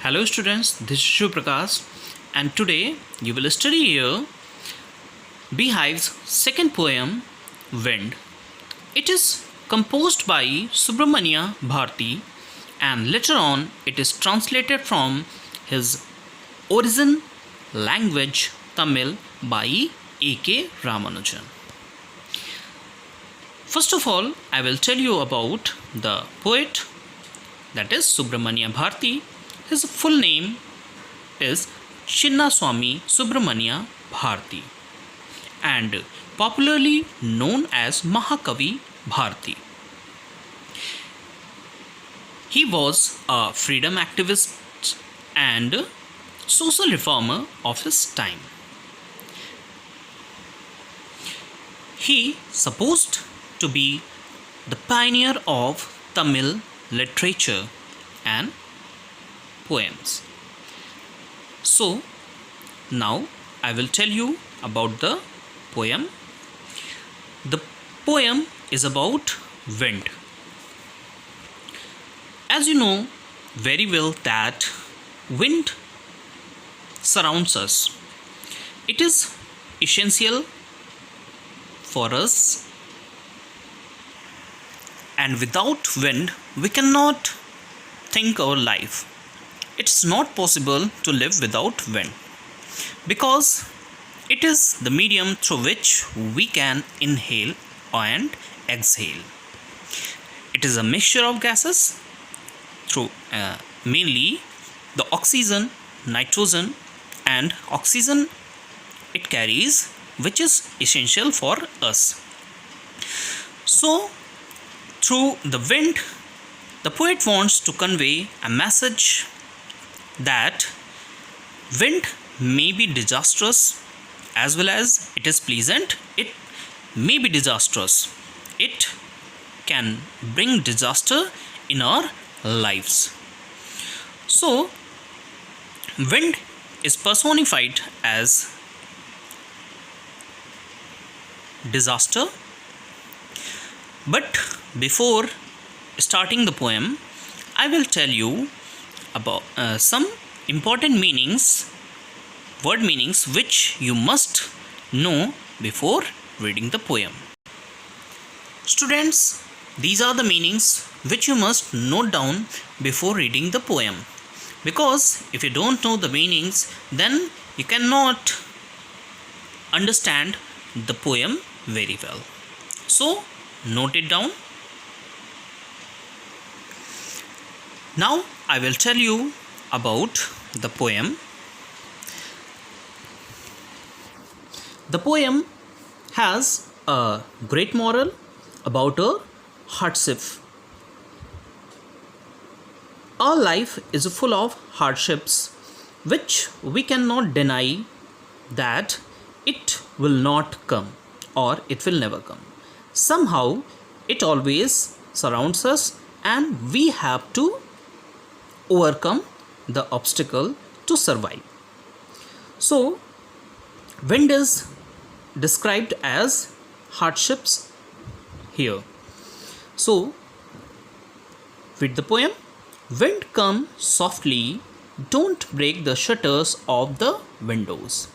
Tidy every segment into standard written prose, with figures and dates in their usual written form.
Hello students, this is Shiv Prakash and today you will study here Beehive's second poem Wind. It is composed by Subramania Bharti and later on it is translated from his origin language Tamil by A.K. Ramanujan. First of all, I will tell you about the poet, that is Subramania Bharti. His full name is Chinnaswamy Subramania Bharti and popularly known as Mahakavi Bharti. He was a freedom activist and social reformer of his time. He supposed to be the pioneer of Tamil literature and poems. So now I will tell you about the poem. The poem is about wind. As you know very well that wind surrounds us. It is essential for us, and without wind we cannot think our life. It's not possible to live without wind because it is the medium through which we can inhale and exhale. It is a mixture of gases through mainly the oxygen, nitrogen and oxygen it carries, which is essential for us. So through the wind, the poet wants to convey a message that wind may be disastrous as well as it is pleasant. It may be disastrous. It can bring disaster in our lives. So, wind is personified as disaster. But before starting the poem, I will tell you about some important meanings, word meanings, which you must know before reading the poem. Students, these are the meanings which you must note down before reading the poem, because if you don't know the meanings, then you cannot understand the poem very well. So note it down. Now I will tell you about the poem. The poem has a great moral about a hardship. Our life is full of hardships which we cannot deny that it will not come or it will never come. Somehow it always surrounds us and we have to overcome the obstacle to survive. So wind is described as hardships here. So read the poem. Wind come softly, don't break the shutters of the windows,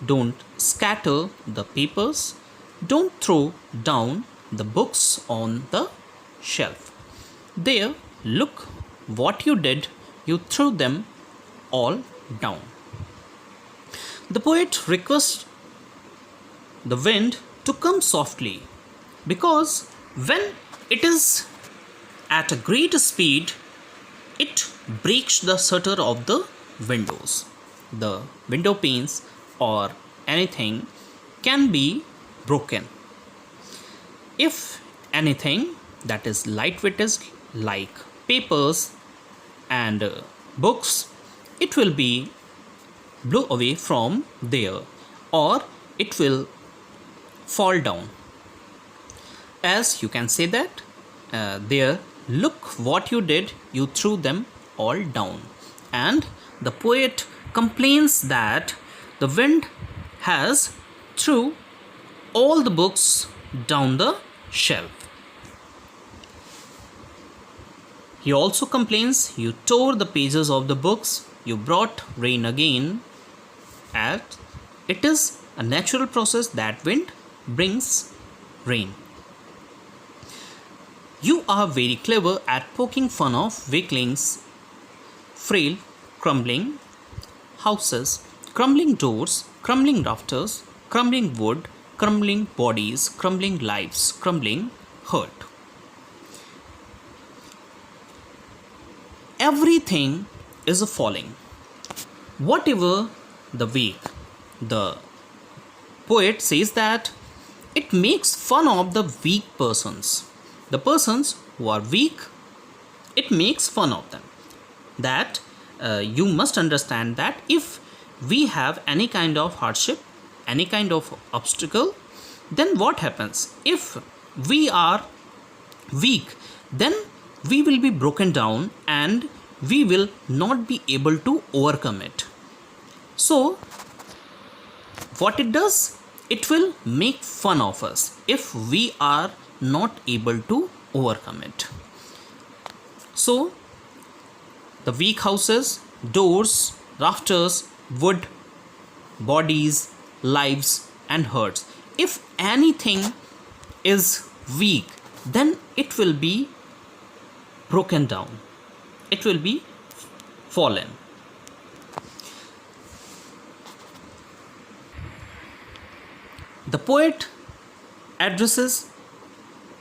don't scatter the papers, don't throw down the books on the shelf. There, look what you did, you threw them all down. The poet requests the wind to come softly because when it is at a great speed, it breaks the shutter of the windows. The window panes or anything can be broken. If anything that is lightweight is like papers and books, it will be blow away from there or it will fall down. As you can say that there, look what you did, you threw them all down. And the poet complains that the wind has threw all the books down the shelf. He also complains you tore the pages of the books you brought rain again. And it is a natural process that wind brings rain. You are very clever at poking fun of weaklings, frail, crumbling houses, crumbling doors, crumbling rafters, crumbling wood, crumbling bodies, crumbling lives, crumbling hurt. Everything is a falling. Whatever the weak, the poet says that it makes fun of the weak persons. The persons who are weak, it makes fun of them. That you must understand that if we have any kind of hardship, any kind of obstacle, then what happens? If we are weak, then we will be broken down and we will not be able to overcome it. So what it does, it will make fun of us if we are not able to overcome it. So the weak houses, doors, rafters, wood, bodies, lives and hurts. If anything is weak, then it will be broken down. It will be fallen. The poet addresses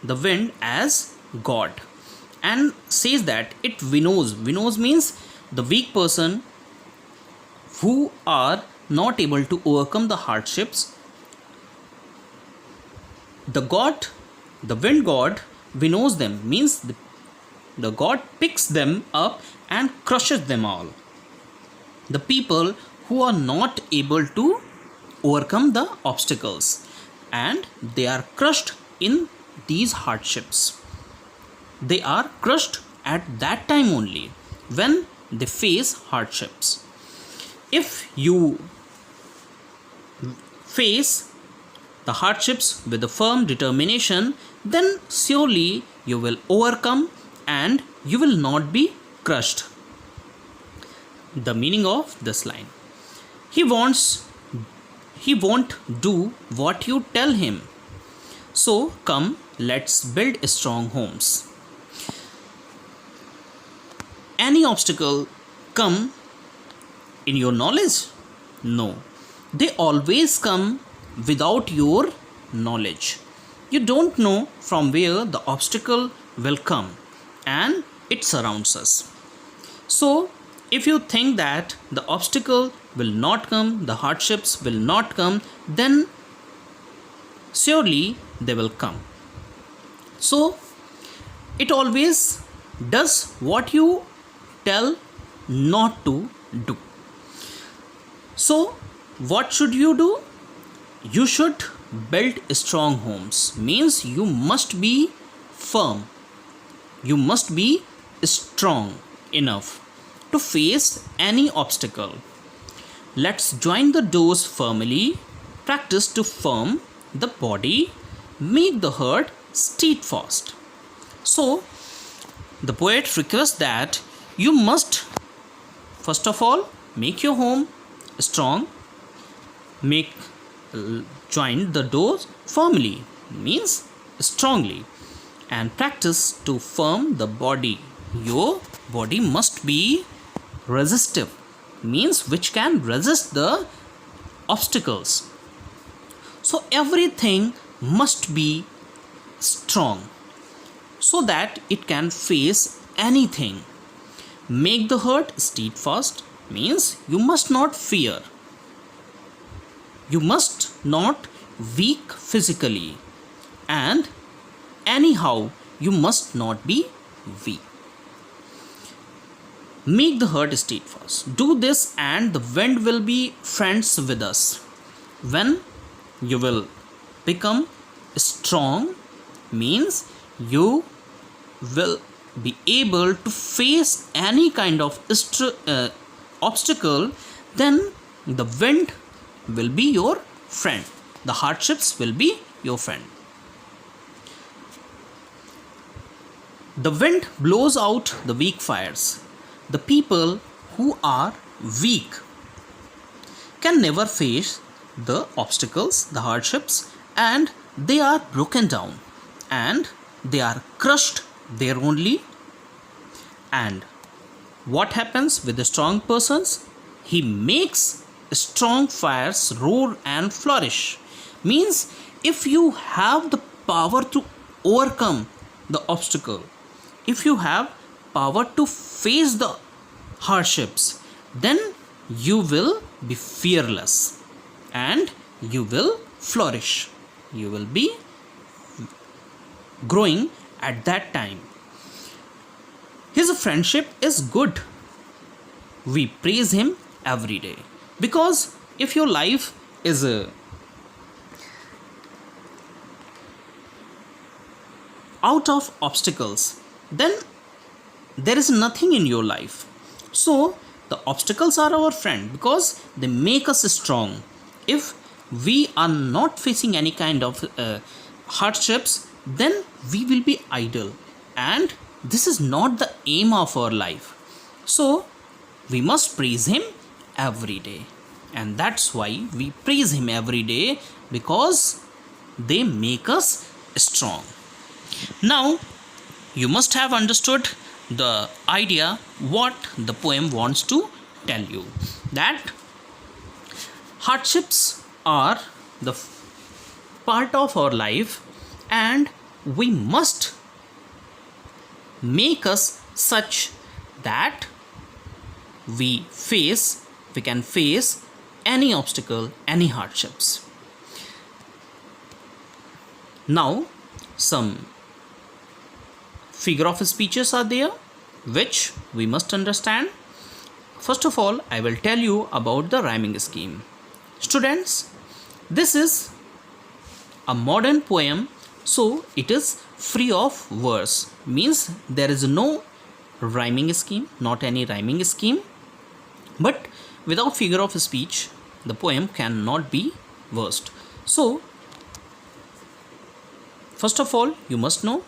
the wind as God and says that it winnows. Winnows means the weak person who are not able to overcome the hardships. The god, the wind god, winnows them, means the god picks them up and crushes them all. The people who are not able to overcome the obstacles, and they are crushed in these hardships. They are crushed at that time only when they face hardships. If you face the hardships with a firm determination, then surely you will overcome and you will not be crushed. The meaning of this line: he won't do what you tell him. So come, let's build strong homes. Any obstacle come in your knowledge? No. They always come without your knowledge. You don't know from where the obstacle will come, and it surrounds us. So if you think that the obstacle will not come, the hardships will not come, then surely they will come. So it always does what you tell not to do. So what should you do? You should build strong homes. Means you must be firm. You must be strong enough to face any obstacle. Let's join the doors firmly. Practice to firm the body. Make the heart steadfast. So the poet requests that you must first of all make your home strong. Join the doors firmly, means strongly, and practice to firm the body. Your body must be resistive, means which can resist the obstacles. So everything must be strong so that it can face anything. Make the heart steadfast, means you must not fear. You must not weak physically, and anyhow you must not be weak. Make the heart steadfast. Do this and the wind will be friends with us. When you will become strong, means you will be able to face any kind of obstacle, then the wind will be your friend. The hardships will be your friend. The wind blows out the weak fires. The people who are weak can never face the obstacles, the hardships, and they are broken down and they are crushed there only. And what happens with the strong persons? He makes strong fires roar and flourish. Means if you have the power to overcome the obstacle, if you have power to face the hardships, then you will be fearless and you will flourish. You will be growing at that time. His friendship is good. We praise him every day. Because if your life is out of obstacles, then there is nothing in your life. So the obstacles are our friend because they make us strong. If we are not facing any kind of hardships, then we will be idle, and this is not the aim of our life. So we must praise him every day, and that's why we praise him every day, because they make us strong. Now you must have understood the idea what the poem wants to tell you, that hardships are the part of our life and we must make us such that we can face any obstacle, any hardships. Now some figure of speeches are there which we must understand. First of all, I will tell you about the rhyming scheme. Students, this is a modern poem, so it is free of verse, means there is no rhyming scheme, not any rhyming scheme. But without figure of speech, the poem cannot be versed. So first of all, you must know,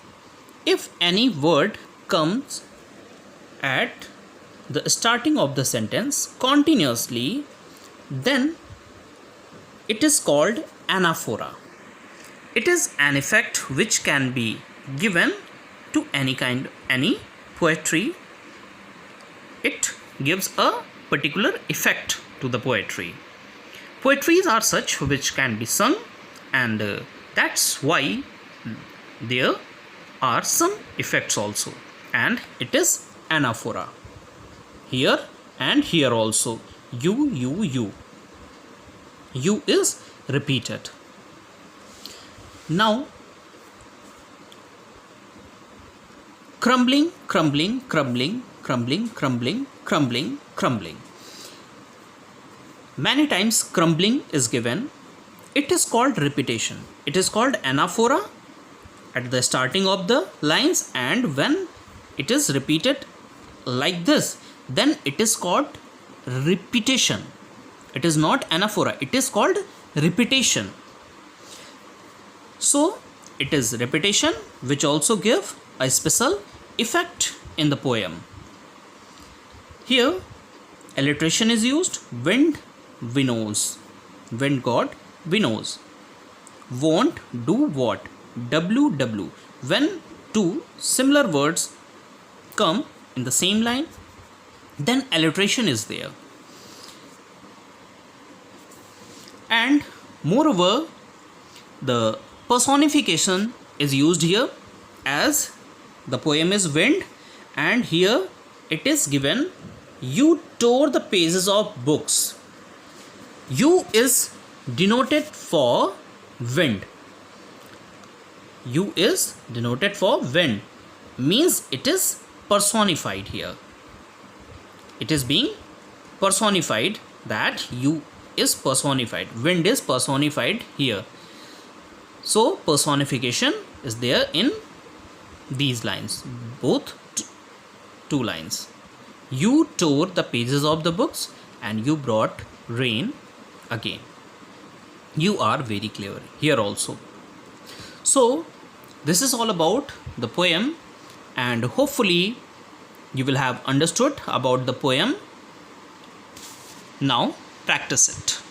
if any word comes at the starting of the sentence continuously, then it is called anaphora. It is an effect which can be given to any poetry. It gives a particular effect to the poetry. Poetries are such which can be sung, and that's why there are some effects also, and it is anaphora. Here and here also, you is repeated. Now crumbling, crumbling, crumbling, crumbling, crumbling, crumbling, crumbling. Many times crumbling is given. It is called repetition. It is called anaphora at the starting of the lines, and when it is repeated like this, then it is called repetition. It is not anaphora, it is called repetition. So it is repetition which also give a special effect in the poem. Here alliteration is used. Wind winnows, wind god winnows. Won't do what, ww. When two similar words come in the same line, then alliteration is there. And moreover, the personification is used here, as the poem is wind, and here it is given, you tore the pages of books. You is denoted for wind. You is denoted for wind, means it is personified here. It is being personified, that you is personified, wind is personified here. So personification is there in these lines, both two lines. You tore the pages of the books and you brought rain again. You are very clever here also. So this is all about the poem, and hopefully you will have understood about the poem. Now practice it.